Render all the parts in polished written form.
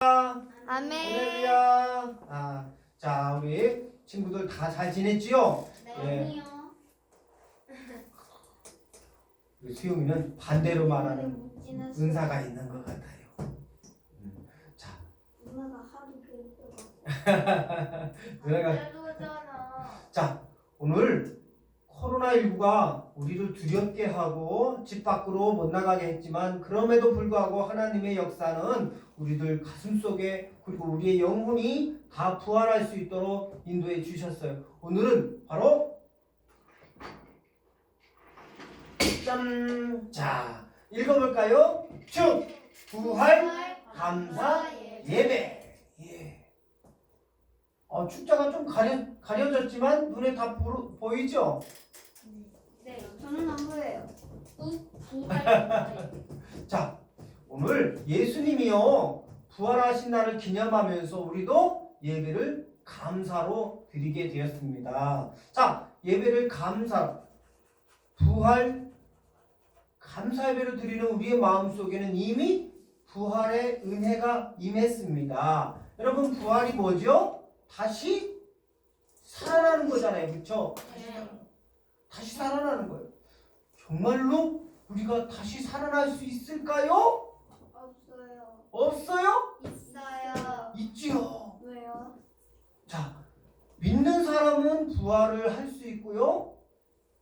아멘. 할렐루야. 자, 우리 친구들 다 잘 지냈지요? 네. 우리 수용이는 반대로 말하는 은사가 있는 것 같아요. 자, 누나가 하도 그랬어. 누나가 자, 오늘 코로나19가 우리를 두렵게 하고 집 밖으로 못 나가게 했지만 그럼에도 불구하고 하나님의 역사는 우리들 가슴속에 그리고 우리의 영혼이 다 부활할 수 있도록 인도해 주셨어요. 오늘은 바로 짠! 자, 읽어볼까요? 축! 부활 감사 예배. 예. 축자가 좀 가려졌지만 눈에 다 보이죠? 네. 저는 안 보여요. 자, 오늘 예수님이요 부활하신 날을 기념하면서 우리도 예배를 감사로 드리게 되었습니다. 자, 예배를 부활 감사 예배로 드리는 우리의 마음속에는 이미 부활의 은혜가 임했습니다. 여러분, 부활이 뭐죠? 다시 살아나는 거잖아요. 그렇죠? 다시 살아나는 거예요. 정말로 우리가 다시 살아날 수 있을까요? 없어요. 없어요? 있어요. 있지요. 왜요? 자, 믿는 사람은 부활을 할 수 있고요.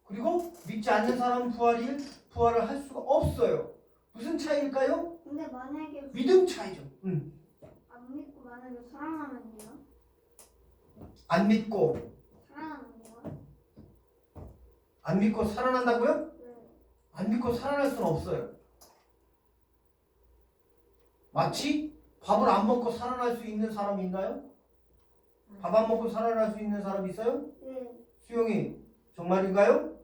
그리고 믿지 않는 사람은 부활을 할 수가 없어요. 무슨 차이일까요? 근데 만약에 믿음 차이죠. 안 믿고 만약에 사랑하면요? 안 믿고 사랑하면요? 안 믿고 살아난다고요? 네. 안 믿고 살아날 수는 없어요. 마치 밥을 안 먹고 살아날 수 있는 사람이 있나요? 밥 안 먹고 살아날 수 있는 사람이 있어요? 네. 수영이 정말인가요?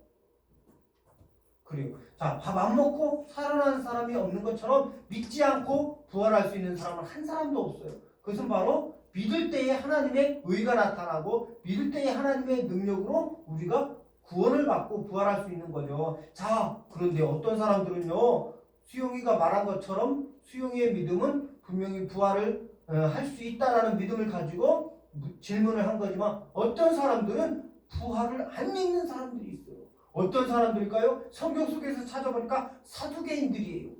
그래요. 자, 밥 안 먹고 살아나는 사람이 없는 것처럼 믿지 않고 부활할 수 있는 사람은 한 사람도 없어요. 그것은 바로 믿을 때에 하나님의 의가 나타나고 믿을 때에 하나님의 능력으로 우리가 구원을 받고 부활할 수 있는 거죠. 자, 그런데 어떤 사람들은요, 수용이가 말한 것처럼 수용이의 믿음은 분명히 부활을 할 수 있다라는 믿음을 가지고 질문을 한 거지만 어떤 사람들은 부활을 안 믿는 사람들이 있어요. 어떤 사람들일까요? 성경 속에서 찾아보니까 사두개인들이에요.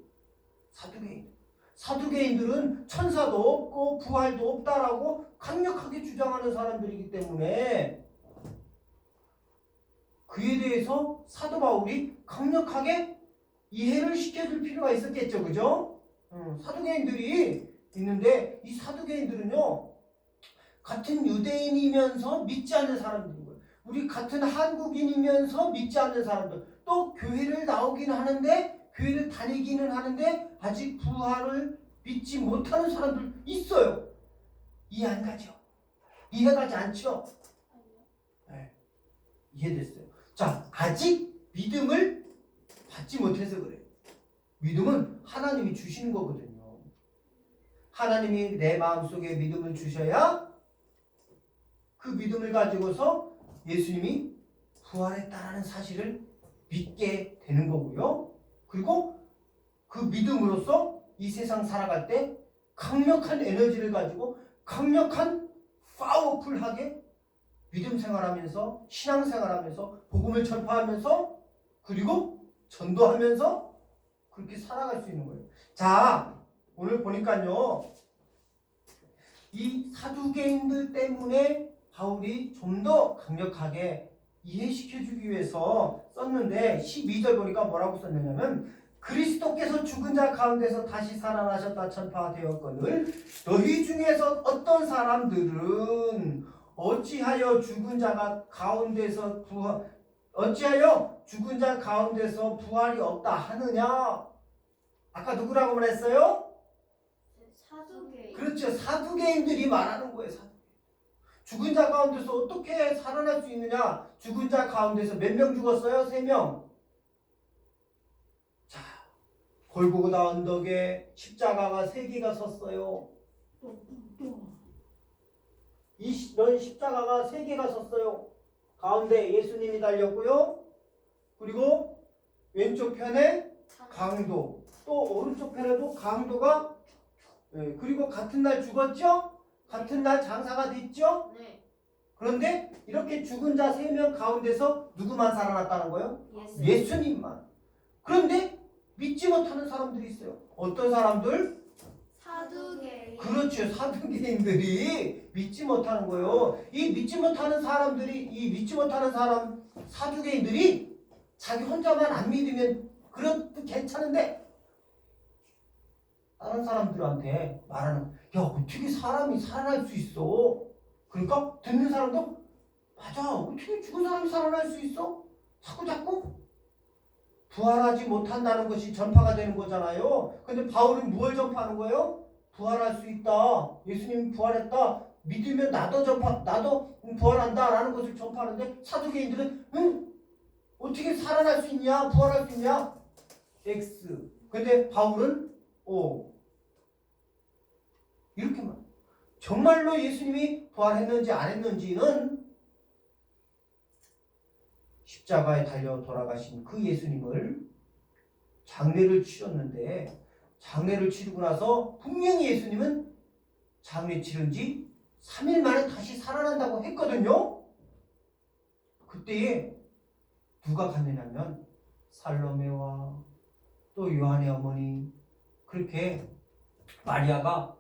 사두개인들은 천사도 없고 부활도 없다라고 강력하게 주장하는 사람들이기 때문에 그에 대해서 사도 바울이 강력하게 이해를 시켜줄 필요가 있었겠죠. 그죠? 사두개인들이 있는데 이 사두개인들은요 같은 유대인이면서 믿지 않는 사람들인 거예요. 우리 같은 한국인이면서 믿지 않는 사람들, 또 교회를 나오긴 하는데 교회를 다니기는 하는데 아직 부활을 믿지 못하는 사람들 있어요. 이해 안 가죠? 이해가지 않죠? 네, 이해됐어요. 자, 아직 믿음을 받지 못해서 그래요. 믿음은 하나님이 주시는 거거든요. 하나님이 내 마음속에 믿음을 주셔야 그 믿음을 가지고서 예수님이 부활했다라는 사실을 믿게 되는 거고요. 그리고 그 믿음으로써 이 세상 살아갈 때 강력한 에너지를 가지고 강력한 파워풀하게 믿음 생활하면서 신앙 생활하면서 복음을 전파하면서 그리고 전도하면서 그렇게 살아갈 수 있는 거예요. 자, 오늘 보니까요. 이 사두개인들 때문에 바울이 좀 더 강력하게 이해시켜주기 위해서 썼는데 12절 보니까 뭐라고 썼느냐면 그리스도께서 죽은 자 가운데서 다시 살아나셨다 전파되었거늘 너희 중에서 어떤 사람들은 어찌하여 죽은 자 가운데서 부활이 없다 하느냐. 아까 누구라고 말했어요? 사두개인. 그렇죠. 사두개인들이 말하는 거예요. 죽은 자 가운데서 어떻게 살아날 수 있느냐? 죽은 자 가운데서 몇 명 죽었어요? 3명. 자, 골고다 언덕에 십자가가 3개가 섰어요. 이런 십자가가 3개가 섰어요. 가운데 예수님이 달렸고요. 그리고 왼쪽 편에 강도, 또 오른쪽 편에도 강도가 예, 그리고 같은 날 죽었죠? 같은 날 장사가 됐죠? 네. 그런데 이렇게 죽은 자 3명 가운데서 누구만 살아났다는 거예요? 예수님만. 그런데 믿지 못하는 사람들이 있어요. 어떤 사람들? 사두개인. 그렇죠. 사두개인들이 믿지 못하는 거예요. 이 믿지 못하는 사람, 사두개인들이 자기 혼자만 안 믿으면 그래도 괜찮은데 다른 사람들한테 말하는, 야, 어떻게 사람이 살아날 수 있어? 그러니까 듣는 사람도, 맞아, 어떻게 죽은 사람이 살아날 수 있어? 자꾸 부활하지 못한다는 것이 전파가 되는 거잖아요. 근데 바울은 무엇을 전파하는 거예요? 부활할 수 있다. 예수님이 부활했다. 믿으면 나도 부활한다라는 것을 전파하는데, 사두개인들은 어떻게 살아날 수 있냐? 부활할 수 있냐? X. 근데 바울은 O. 이렇게만. 정말로 예수님이 부활했는지 안 했는지는 십자가에 달려 돌아가신 그 예수님을 장례를 치렀는데, 장례를 치르고 나서 분명히 예수님은 장례 치른 지 3일 만에 다시 살아난다고 했거든요. 그때에 누가 갔느냐면 살로메와 또 요한의 어머니, 그렇게 마리아가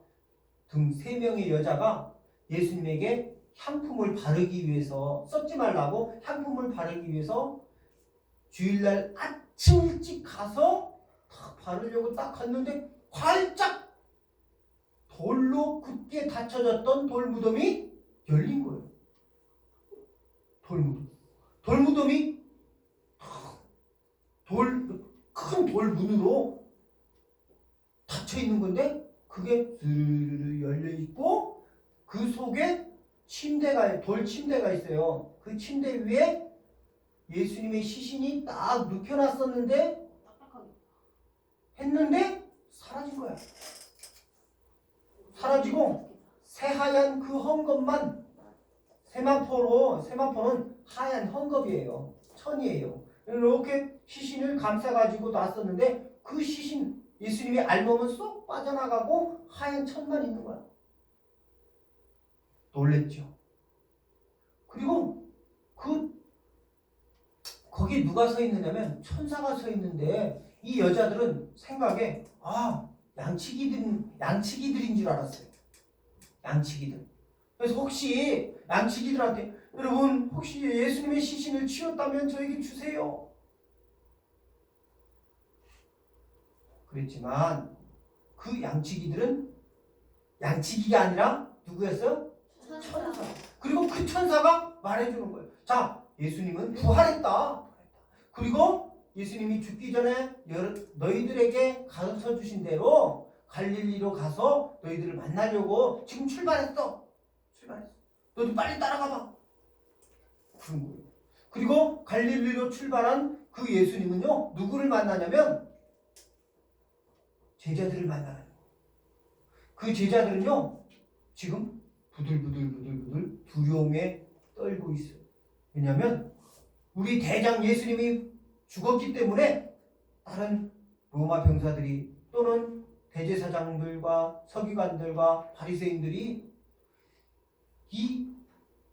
등 3명의 여자가 예수님에게 향품을 바르기 위해서, 썩지 말라고 향품을 바르기 위해서 주일날 아침 일찍 가서 딱 바르려고 딱 갔는데 활짝 돌로 굳게 닫혀졌던 돌무덤이 열린 거예요. 돌무덤이 큰 돌문으로 닫혀 있는 건데 그게 스르르 열려 있고 그 속에 돌 침대가 있어요. 그 침대 위에 예수님의 시신이 딱 눕혀놨었는데 했는데 사라진 거야. 사라지고 새하얀 그 헝겊만, 세마포는 하얀 헝겊이에요. 천이에요. 이렇게 시신을 감싸가지고 놨었는데 그 시신, 예수님의 알몸은 쏙 빠져나가고 하얀 천만 있는 거야. 놀랬죠. 그리고 거기 누가 서 있느냐면 천사가 서 있는데 이 여자들은 생각에 양치기들인 줄 알았어요. 양치기들. 그래서 혹시 양치기들한테, 여러분 혹시 예수님의 시신을 치웠다면 저에게 주세요. 그랬지만 그 양치기들은 양치기가 아니라 누구였어요? 천사. 그리고 그 천사가 말해주는 거예요. 자, 예수님은 부활했다. 그리고 예수님이 죽기 전에 너희들에게 가르쳐 주신 대로 갈릴리로 가서 너희들을 만나려고 지금 출발했어. 너도 빨리 따라가봐. 그런 거예요. 그리고 갈릴리로 출발한 그 예수님은요, 누구를 만나냐면 제자들을 만나는 거예요. 그 제자들은요, 지금 부들부들 두려움에 떨고 있어요. 왜냐하면 우리 대장 예수님이 죽었기 때문에 다른 로마 병사들이 또는 대제사장들과 서기관들과 바리새인들이 이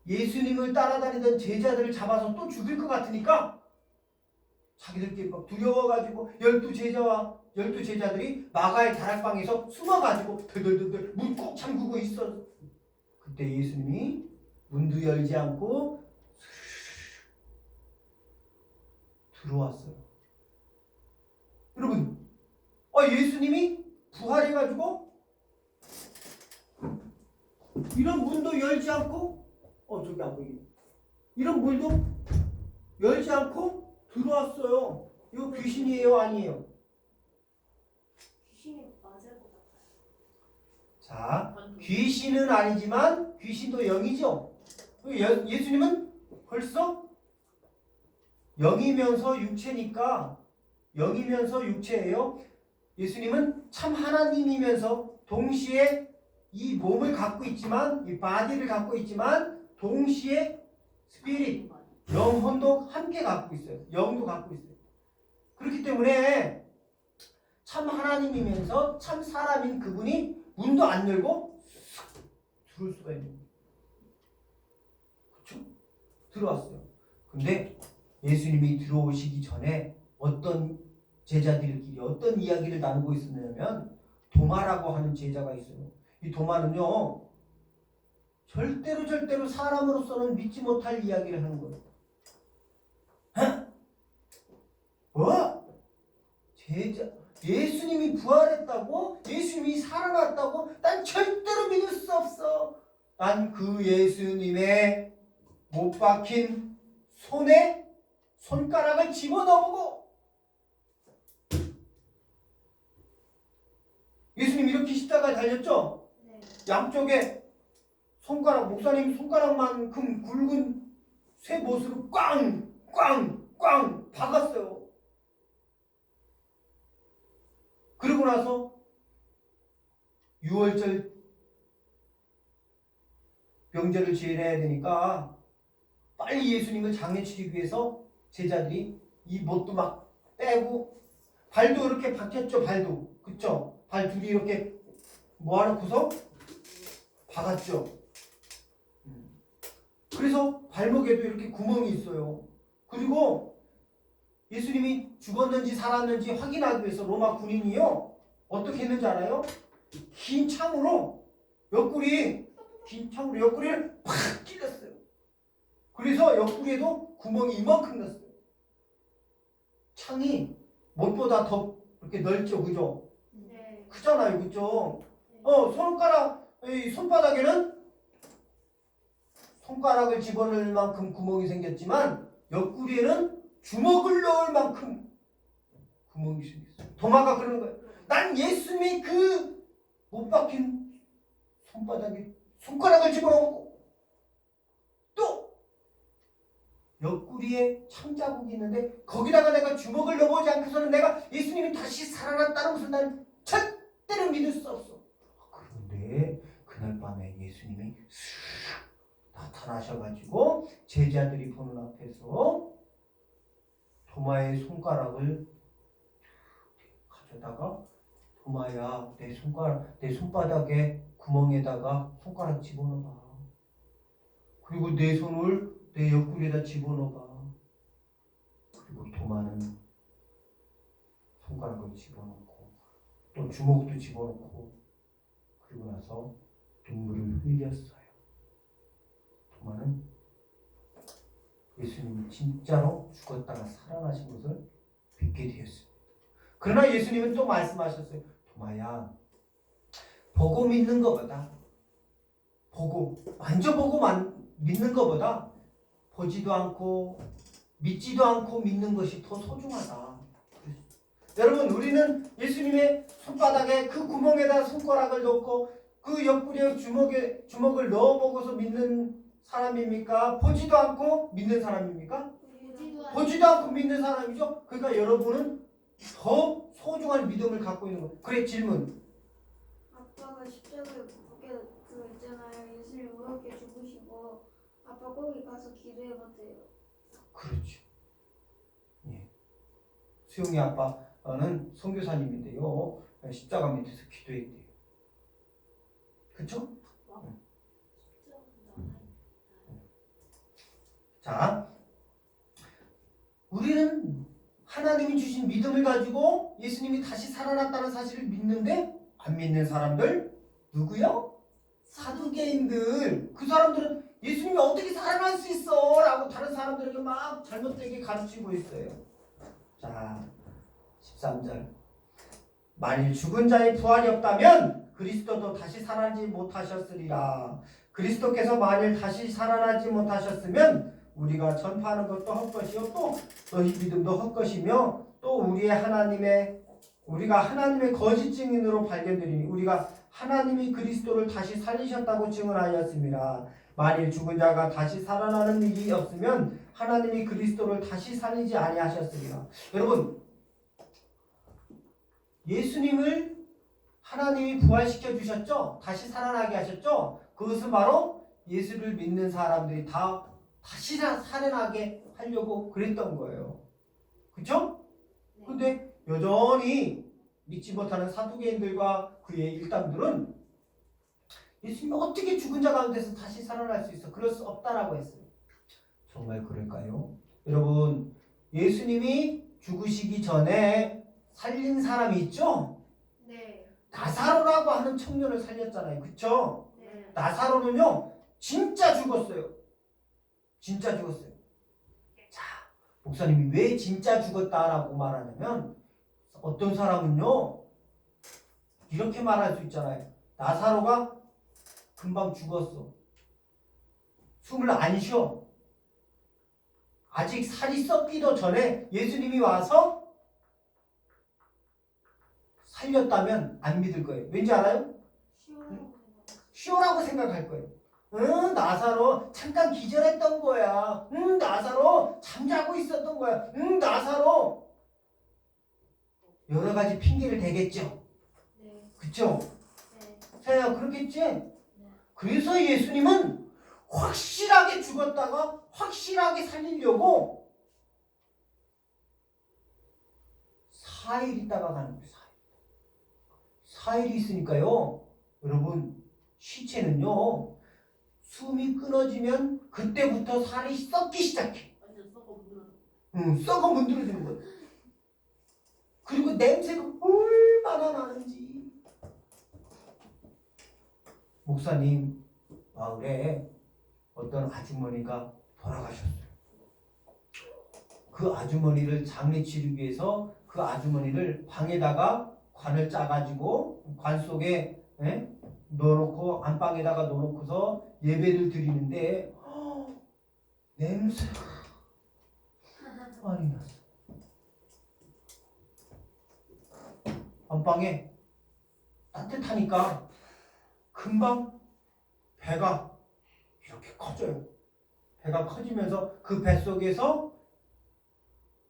예수님을 따라다니던 제자들을 잡아서 또 죽일 것 같으니까 자기들끼리 막 두려워가지고 12제자들이 마가의 다락방에서 숨어가지고 덜덜덜 문 꼭 잠그고 있어. 그때 예수님이 문도 열지 않고 들어왔어요. 여러분, 예수님이 부활해가지고 이런 문도 열지 않고 저기 안 보이네. 이런 문도 열지 않고 들어왔어요. 이거 귀신이에요, 아니에요? 귀신이 맞을 것 같아요. 자, 귀신은 아니지만 귀신도 영이죠. 예수님은 벌써 영이면서 육체니까, 영이면서 육체예요. 예수님은 참 하나님이면서 동시에 이 몸을 갖고 있지만, 이 바디를 갖고 있지만 동시에 스피릿, 영혼도 함께 갖고 있어요. 영도 갖고 있어요. 그렇기 때문에 참 하나님이면서 참 사람인 그분이 문도 안 열고 슥 들어올 수가 있는 거예요. 그렇죠? 들어왔어요. 근데 예수님이 들어오시기 전에 어떤 제자들끼리 어떤 이야기를 나누고 있었냐면 도마라고 하는 제자가 있어요. 이 도마는요 절대로 사람으로서는 믿지 못할 이야기를 하는 거예요. 뭐? 예수님이 부활했다고? 예수님이 살아났다고? 난 절대로 믿을 수 없어. 난 그 예수님의 못 박힌 손에 손가락을 집어넣어보고 예수님 이렇게 십자가에 달렸죠? 네. 양쪽에 손가락, 목사님 손가락만큼 굵은 쇠못으로 꽝 박았어요. 그러고 나서 6월절 명절을 지내야 되니까 빨리 예수님을 장례 치르기 위해서 제자들이 이 못도 막 빼고 발도 이렇게 박혔죠. 발도. 그쵸? 발 둘이 이렇게 모아놓고서 박았죠. 그래서 발목에도 이렇게 구멍이 있어요. 그리고 예수님이 죽었는지 살았는지 확인하기 위해서 로마 군인이요 어떻게 했는지 알아요? 긴 창으로 옆구리를 팍 찔렀어요. 그래서 옆구리에도 구멍이 이만큼 났어요. 창이 못보다 더 이렇게 넓죠, 그죠? 네. 크잖아요, 그죠? 손바닥에는 손가락을 집어넣을 만큼 구멍이 생겼지만 옆구리에는 주먹을 넣을 만큼 구멍이 생겼어요. 도마가 그러는 거예요. 난 예수님의 그 못 박힌 손바닥에 손가락을 집어넣고 또 옆구리에 창자국이 있는데 거기다가 내가 주먹을 넣어보지 않고서는 내가 예수님이 다시 살아났다는 것을 난 절대로 믿을 수 없어. 그런데 그날 밤에 예수님이 나타나셔가지고 제자들이 보는 앞에서 도마의 손가락을 가져다가 도마야 내 손바닥에 구멍에다가 손가락 집어넣어봐. 그리고 내 손을 내 옆구리에다 집어넣어봐. 그리고 도마는 손가락을 집어넣고 또 주먹도 집어넣고 그리고 나서 눈물을 흘렸어요. 도마는 예수님이 진짜로 죽었다가 살아나신 것을 믿게 되었습니다. 그러나 예수님은 또 말씀하셨어요. 도마야, 보고 믿는 것보다 만져보고 믿는 것보다 보지도 않고 믿지도 않고 믿는 것이 더 소중하다. 여러분, 우리는 예수님의 손바닥에 그 구멍에다 손가락을 넣고 그 옆구리에 주먹을 넣어보고서 믿는 사람입니까? 보지도 않고 믿는 사람입니까? 보지도 않고 믿는 사람이죠. 그러니까 여러분은 더 소중한 믿음을 갖고 있는 거예요. 그래, 질문. 아빠가 십자가에 못 박혀 그 있잖아요. 예수님 무겁게 죽으시고 아빠 거기 가서 기도해보세요. 그렇죠. 예. 수영이 아빠는 선교사님인데요. 십자가 밑에서 기도했대요. 그렇죠? 자, 우리는 하나님이 주신 믿음을 가지고 예수님이 다시 살아났다는 사실을 믿는데 안 믿는 사람들 누구요? 사두개인들. 그 사람들은 예수님이 어떻게 살아날 수 있어? 라고 다른 사람들에게 막 잘못되게 가르치고 있어요. 자, 13절. 만일 죽은 자의 부활이 없다면 그리스도도 다시 살아나지 못하셨으리라. 그리스도께서 만일 다시 살아나지 못하셨으면 우리가 전파하는 것도 헛것이요 또 너희 믿음도 헛것이며 또 우리가 하나님의 거짓 증인으로 발견되리니 우리가 하나님이 그리스도를 다시 살리셨다고 증언하였습니다. 만일 죽은 자가 다시 살아나는 일이 없으면 하나님이 그리스도를 다시 살리지 아니하셨으리라. 여러분, 예수님을 하나님이 부활시켜 주셨죠? 다시 살아나게 하셨죠? 그것은 바로 예수를 믿는 사람들이 다시 살아나게 하려고 그랬던 거예요. 그렇죠? 근데 여전히 믿지 못하는 사두개인들과 그의 일당들은 예수님이 어떻게 죽은 자 가운데서 다시 살아날 수 있어? 그럴 수 없다라고 했어요. 정말 그럴까요? 여러분, 예수님이 죽으시기 전에 살린 사람이 있죠? 네. 나사로라고 하는 청년을 살렸잖아요. 그쵸? 네. 나사로는요, 진짜 죽었어요. 진짜 죽었어요. 자, 목사님이 왜 진짜 죽었다라고 말하냐면, 어떤 사람은요, 이렇게 말할 수 있잖아요. 나사로가 금방 죽었어. 숨을 안 쉬어. 아직 살이 썩기도 전에 예수님이 와서 살렸다면 안 믿을 거예요. 왠지 알아요? 쉬어라고 생각할 거예요. 응, 나사로 잠깐 기절했던 거야. 응, 나사로 잠자고 있었던 거야. 응, 나사로 여러 가지 핑계를 대겠죠. 네. 그쵸? 네. 자야 그렇겠지? 그래서 예수님은 확실하게 죽었다가 확실하게 살리려고 4일 있다가 가는 거예요. 4일이 있으니까요. 여러분, 시체는요, 숨이 끊어지면 그때부터 살이 썩기 시작해. 썩어 문드러지는 거예요. 그리고 냄새가 얼마나 나는지. 목사님 마을에 어떤 아주머니가 돌아가셨어요. 그 아주머니를 장례 치르기 위해서 그 아주머니를 방에다가 관을 짜가지고 관 속에 넣어놓고 안방에다가 넣어놓고서 예배를 드리는데 냄새가 많이 났어. 안방에 따뜻하니까 금방 배가 이렇게 커져요. 배가 커지면서 그 뱃속에서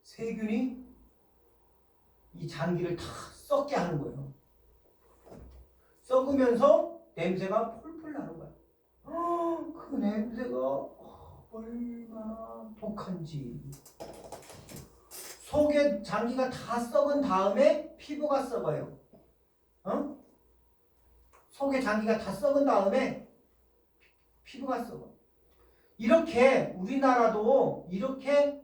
세균이 이 장기를 다 썩게 하는 거예요. 썩으면서 냄새가 폴폴 나는 거야. 그 냄새가 얼마나 독한지. 속에 장기가 다 썩은 다음에 피부가 썩어요. 속에 장기가 다 썩은 다음에 피부가 썩어. 이렇게 우리나라도 이렇게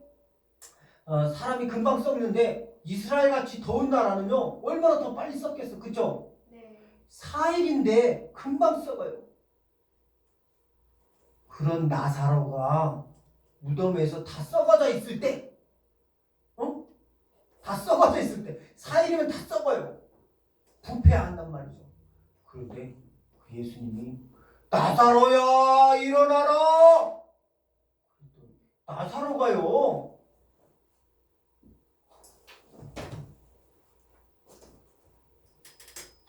사람이 금방 썩는데 이스라엘 같이 더운 나라는요 얼마나 더 빨리 썩겠어. 그쵸? 네. 4일인데 금방 썩어요. 그런 나사로가 무덤에서 다 썩어져 있을 때 다 썩어져 있을 때 4일이면 다 썩어요. 부패한단 말이죠. 그런데 그 예수님이 나사로야 일어나라. 나사로가요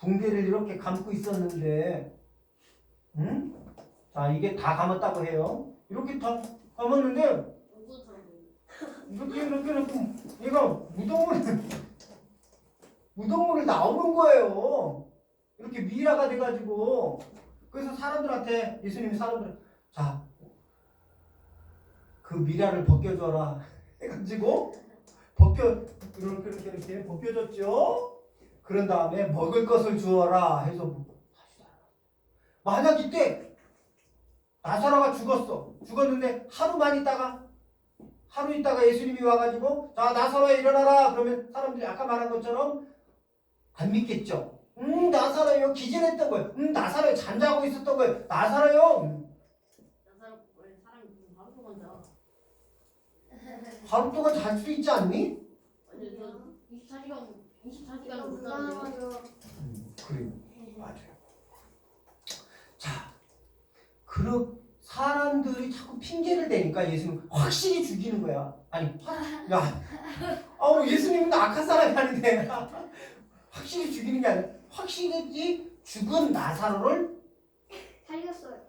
붕대를 이렇게 감고 있었는데 자 이게 다 감았다고 해요. 이렇게 다 감았는데 이렇게 얘가 무덤으로 나오는 거예요. 이렇게 미라가 돼가지고. 그래서 사람들한테 예수님이 자 그 미라를 벗겨줘라 해가지고 이렇게 벗겨줬죠. 그런 다음에 먹을 것을 주어라 해서 다시 살아났어. 만약 이때 나사로가 죽었는데 하루 있다가 예수님이 와가지고 자 나사로야 일어나라 그러면 사람들이 아까 말한 것처럼 안 믿겠죠. 나사로요 기절했던 거예요. 나사로요 잠자고 있었던 거예요. 나사로요 하루 동안 잘 수 있지 않니? 24시간 못 불안하죠. 그래요. 맞아요. 자, 사람들이 자꾸 핑계를 대니까 예수님 확실히 죽이는 거야. 아니, 예수님은 악한 사람이 아닌데 확실히 죽이는 게 아니라 확실히 죽은 나사로를 살렸어요.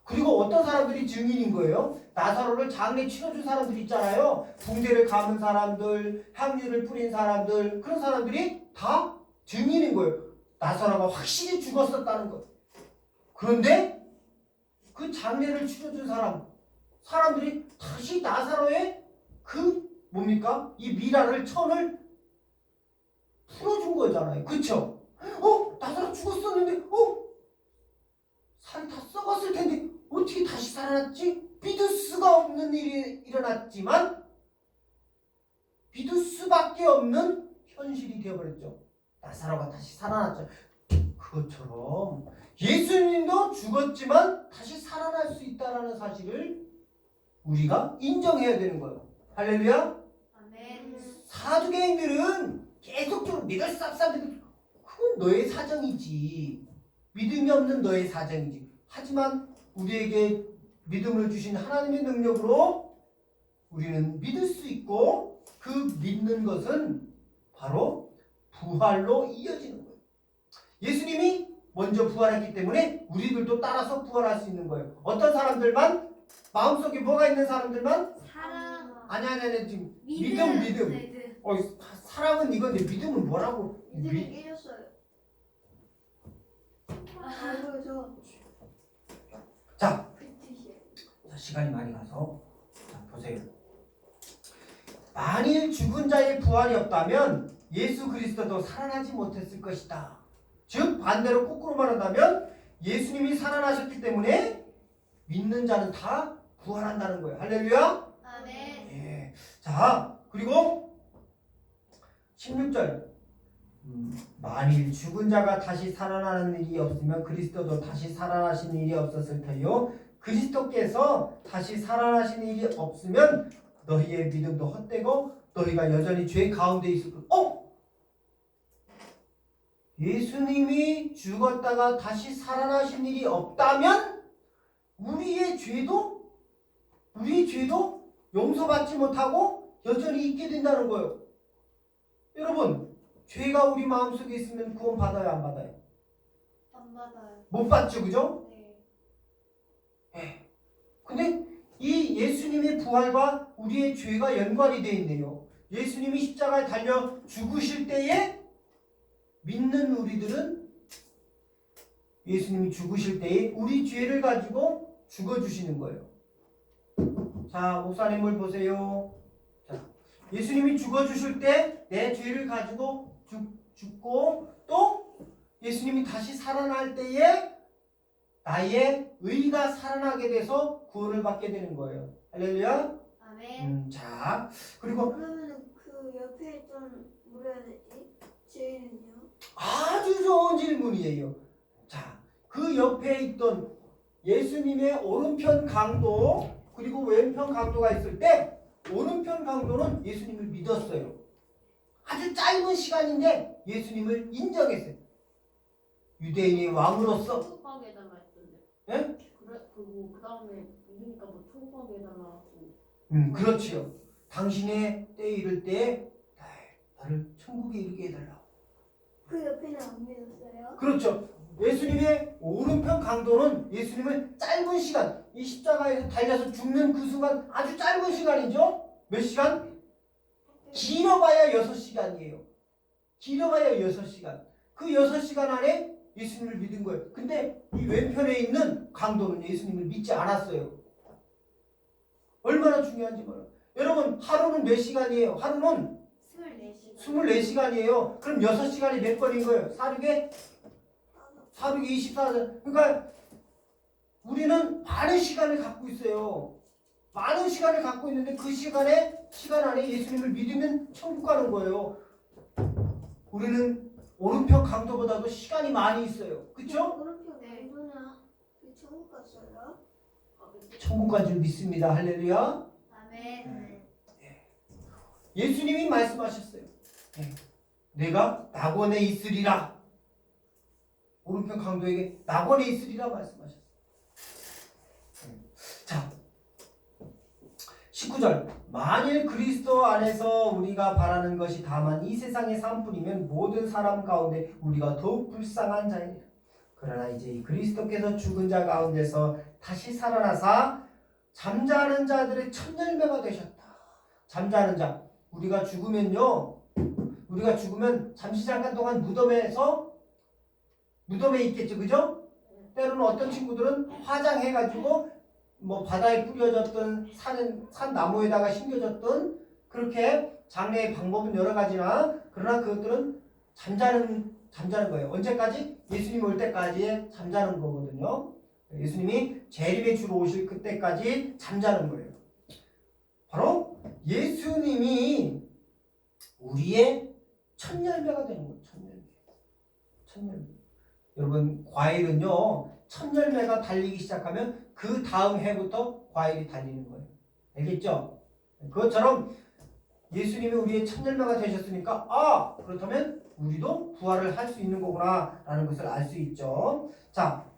그리고 어떤 사람들이 증인인 거예요? 나사로를 장례 치러준 사람들 있잖아요. 붕대를 감은 사람들, 향유를 뿌린 사람들, 그런 사람들이 다 증인인 거예요. 나사로가 확실히 죽었었다는 것. 그런데 그 장례를 치러준 사람들이 다시 나사로의 이 미라를 천을 풀어준 거잖아요. 그쵸? 나사로 죽었었는데 살이 다 썩었을 텐데 어떻게 다시 살아났지? 믿을 수가 없는 일이 일어났지만 믿을 수밖에 없는 현실이 되어버렸죠. 나사로가 다시 살아났죠. 그것처럼 예수님도 죽었지만 다시 살아날 수 있다는 사실을 우리가 인정해야 되는 거예요. 할렐루야. 아멘. 사두개인들은 계속적으로 믿을 쌉쌉 그건 너의 사정이지. 믿음이 없는 너의 사정이지. 하지만 우리에게 믿음을 주신 하나님의 능력으로 우리는 믿을 수 있고 그 믿는 것은 바로 부활로 이어지는 거예요. 예수님이 먼저 부활했기 때문에 우리들도 따라서 부활할 수 있는 거예요. 어떤 사람들만? 마음속에 뭐가 있는 사람들만? 사랑. 아니 지금 믿음. 믿음. 네. 사랑은 이건데 믿음은 뭐라고? 믿음이 깨졌어요. 그래서 자, 그 뜻이에요. 자, 시간이 많이 가서 자, 보세요. 만일 죽은 자의 부활이 없다면 예수 그리스도도 살아나지 못했을 것이다. 즉 반대로 거꾸로 말한다면 예수님이 살아나셨기 때문에 믿는 자는 다 부활한다는 거예요. 할렐루야. 아멘. 예. 자, 그리고 16절. 만일 죽은 자가 다시 살아나는 일이 없으면 그리스도도 다시 살아나신 일이 없었을 터요. 그리스도께서 다시 살아나신 일이 없으면 너희의 믿음도 헛되고 너희가 여전히 죄 가운데 있을 것. 예수님이 죽었다가 다시 살아나신 일이 없다면 우리의 죄도 용서받지 못하고 여전히 있게 된다는 거예요. 여러분, 죄가 우리 마음속에 있으면 구원 받아요, 안 받아요? 안 받아요. 못 받죠, 그죠? 네. 근데 이 예수님의 부활과 우리의 죄가 연관이 되어 있네요. 예수님이 십자가에 달려 죽으실 때에 믿는 우리들은 예수님이 죽으실 때에 우리 죄를 가지고 죽어주시는 거예요. 자, 목사님을 보세요. 자, 예수님이 죽어주실 때 내 죄를 가지고 죽고 또 예수님이 다시 살아날 때에 나의 의가 살아나게 돼서 구원을 받게 되는 거예요. 할렐루야. 아멘. 자, 그리고 그러면 그 옆에 있던 뭐라 해야 되지? 죄는요? 아주 좋은 질문이에요. 자, 그 옆에 있던 예수님의 오른편 강도 그리고 왼편 강도가 있을 때 오른편 강도는 예수님을 믿었어요. 아주 짧은 시간인데 예수님을 인정했어요. 유대인의 왕으로서. 천국 가게 해달라 했던데. 예? 그래 그리고 그 다음에 믿으니까 뭐 천국 가게 해달라고. 그렇지요. 당신의 때 이를 때 나를 천국에 이르게 해달라고. 그 옆에는 안 믿었어요? 그렇죠. 예수님의 오른편 강도는 예수님을 짧은 시간, 이 십자가에서 달려서 죽는 그 순간 아주 짧은 시간이죠. 몇 시간? 길어봐야 6시간이에요. 길어봐야 6시간. 그 6시간 안에 예수님을 믿은 거예요. 근데 이 왼편에 있는 강도는 예수님을 믿지 않았어요. 얼마나 중요한지 몰라요. 여러분, 하루는 몇 시간이에요? 하루는 24시간. 24시간이에요. 그럼 6시간이 몇 번인 거예요? 4육에 24시간. 그러니까 우리는 많은 시간을 갖고 있어요. 많은 시간을 갖고 있는데 그 시간 안에 예수님을 믿으면 천국 가는 거예요. 우리는 오른편 강도보다도 시간이 많이 있어요. 그쵸? 오른편 네. 강도나 그 천국 갔어요? 천국 간 줄 믿습니다. 할렐루야. 아멘. 예수님이 말씀하셨어요. 내가 낙원에 있으리라. 오른편 강도에게 낙원에 있으리라 말씀하셨어요. 자, 19절. 만일 그리스도 안에서 우리가 바라는 것이 다만 이 세상의 삶뿐이면 모든 사람 가운데 우리가 더욱 불쌍한 자이라. 그러나 이제 그리스도께서 죽은 자 가운데서 다시 살아나사 잠자는 자들의 첫 열매가 되셨다. 잠자는 자. 우리가 죽으면 잠시 잠깐 동안 무덤에 있겠죠, 그죠? 때로는 어떤 친구들은 화장해가지고 뭐 바다에 뿌려졌던 산 나무에다가 심겨졌던 그렇게 장례의 방법은 여러 가지나 그러나 그것들은 잠자는 거예요. 언제까지? 예수님 올 때까지 잠자는 거거든요. 예수님이 재림의 주로 오실 그때까지 잠자는 거예요. 바로 예수님이 우리의 첫 열매가 되는 거예요. 첫 열매. 첫 열매. 여러분 과일은요. 첫 열매가 달리기 시작하면 그 다음 해부터 과일이 달리는 거예요. 알겠죠? 그것처럼 예수님이 우리의 첫 열매가 되셨으니까 그렇다면 우리도 부활을 할 수 있는 거구나 라는 것을 알 수 있죠. 자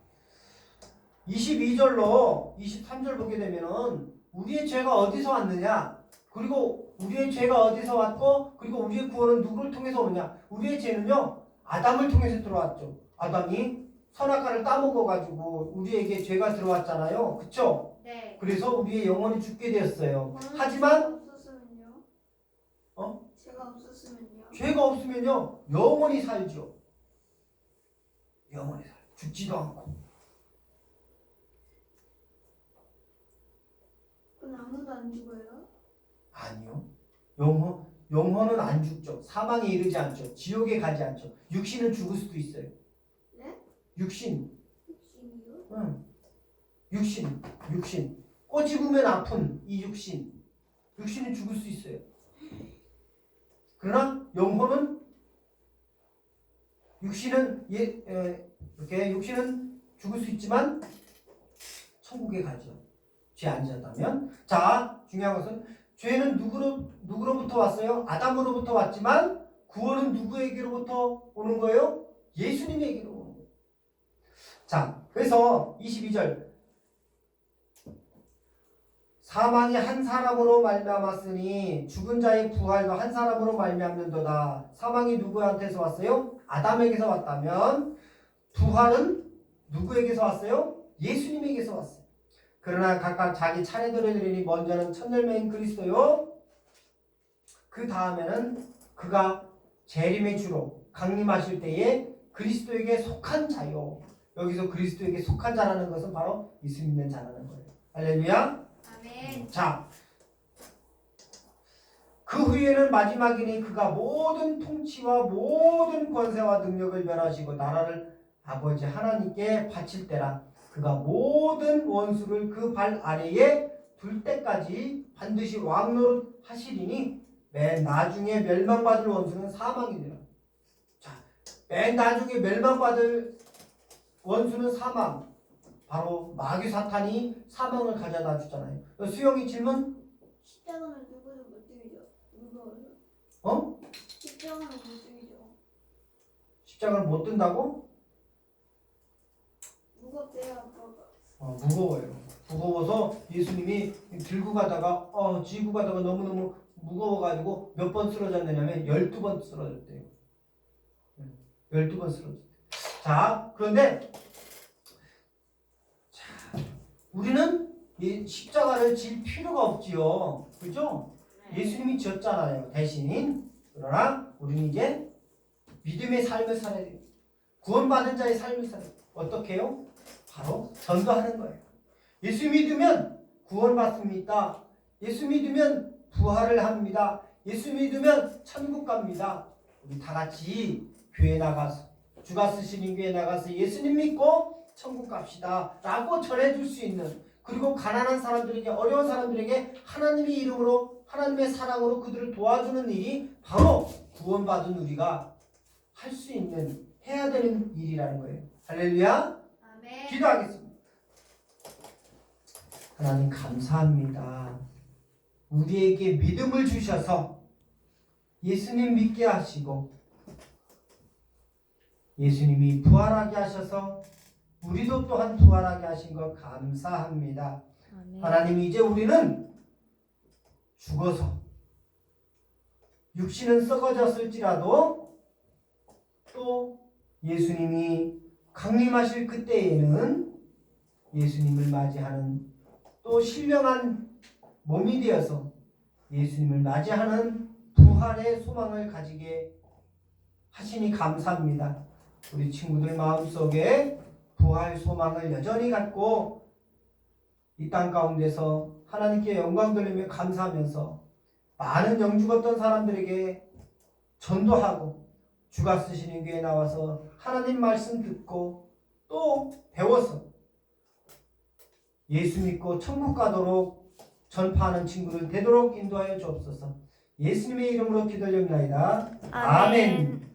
22절로 23절 보게 되면은 우리의 죄가 어디서 왔느냐, 그리고 우리의 죄가 어디서 왔고, 그리고 우리의 구원은 누구를 통해서 오느냐. 우리의 죄는요 아담을 통해서 들어왔죠. 아담이 선악과를 따먹어가지고 우리에게 죄가 들어왔잖아요. 그쵸? 네. 그래서 우리의 영혼이 죽게 되었어요. 제가 하지만 없었으면요? 어? 제가 없었으면요? 죄가 없으면요 영원히 살죠. 영원히 살. 죽지도 않고. 그럼 아무도 안 죽어요? 아니요. 영혼은 안 죽죠. 사망에 이르지 않죠. 지옥에 가지 않죠. 육신은 죽을 수도 있어요. 네? 육신. 육신이요? 응. 육신. 꼬집으면 아픈 이 육신. 육신은 죽을 수 있어요. 그러나 영혼은 이렇게 육신은 죽을 수 있지만 천국에 가죠. 죄 안 지었다면. 자, 중요한 것은 죄는 누구로부터 왔어요? 아담으로부터 왔지만 구원은 누구에게로부터 오는 거예요? 예수님에게로 오는 거예요. 자, 그래서 22절 사망이 한 사람으로 말미암았으니 죽은 자의 부활도 한 사람으로 말미암는도다. 사망이 누구한테서 왔어요? 아담에게서 왔다면 부활은 누구에게서 왔어요? 예수님에게서 왔어요. 그러나 각각 자기 차례대로 되리니 먼저는 첫 열매인 그리스도요. 그 다음에는 그가 재림의 주로 강림하실 때에 그리스도에게 속한 자요. 여기서 그리스도에게 속한 자라는 것은 바로 예수 믿는 자라는 거예요. 할렐루야. 아멘. 자, 그 후에는 마지막이니 그가 모든 통치와 모든 권세와 능력을 멸하시고 나라를 아버지 하나님께 바칠 때라. 그가 모든 원수를 그 발 아래에 둘 때까지 반드시 왕노릇 하시리니 맨 나중에 멸망받을 원수는 사망이니라. 자, 맨 나중에 멸망받을 원수는 사망. 바로 마귀 사탄이 사망을 가져다 주잖아요. 수영이 질문? 십자가는 누구도 못 죽이죠? 무거워서? 어? 십자가는 못 죽이죠? 십자가를 못 든다고? 무겁대요 아빠가. 무거워요. 무거워서 예수님이 들고 가다가 지고 가다가 너무너무 무거워가지고 몇 번 쓰러졌느냐면 12번 쓰러졌대요. 12번 쓰러졌대요. 자, 그런데 우리는 이 십자가를 질 필요가 없지요. 그죠? 예수님이 지었잖아요. 대신. 그러나 우리는 이제 믿음의 삶을 살아야 돼요. 구원받은 자의 삶을 살아야 돼요. 어떻게 해요? 바로 전도하는 거예요. 예수 믿으면 구원받습니다. 예수 믿으면 부활을 합니다. 예수 믿으면 천국 갑니다. 우리 다 같이 교회 나가서 주가 쓰시는 교회 나가서 예수님 믿고 천국 갑시다 라고 전해줄 수 있는, 그리고 가난한 사람들에게, 어려운 사람들에게 하나님의 이름으로, 하나님의 사랑으로 그들을 도와주는 일이 바로 구원받은 우리가 할 수 있는, 해야 되는 일이라는 거예요. 할렐루야. 아멘. 기도하겠습니다. 하나님 감사합니다. 우리에게 믿음을 주셔서 예수님 믿게 하시고 예수님이 부활하게 하셔서 우리도 또한 부활하게 하신 것 감사합니다. 하나님, 이제 우리는 죽어서 육신은 썩어졌을지라도 또 예수님이 강림하실 그때에는 예수님을 맞이하는 또 신령한 몸이 되어서 예수님을 맞이하는 부활의 소망을 가지게 하시니 감사합니다. 우리 친구들 마음속에 부활 소망을 여전히 갖고 이 땅 가운데서 하나님께 영광 돌리며 감사하면서 많은 영죽었던 사람들에게 전도하고 주가 쓰시는 교회에 나와서 하나님 말씀 듣고 또 배워서 예수 믿고 천국 가도록 전파하는 친구들 되도록 인도하여 주옵소서. 예수님의 이름으로 기도드립니다. 아멘.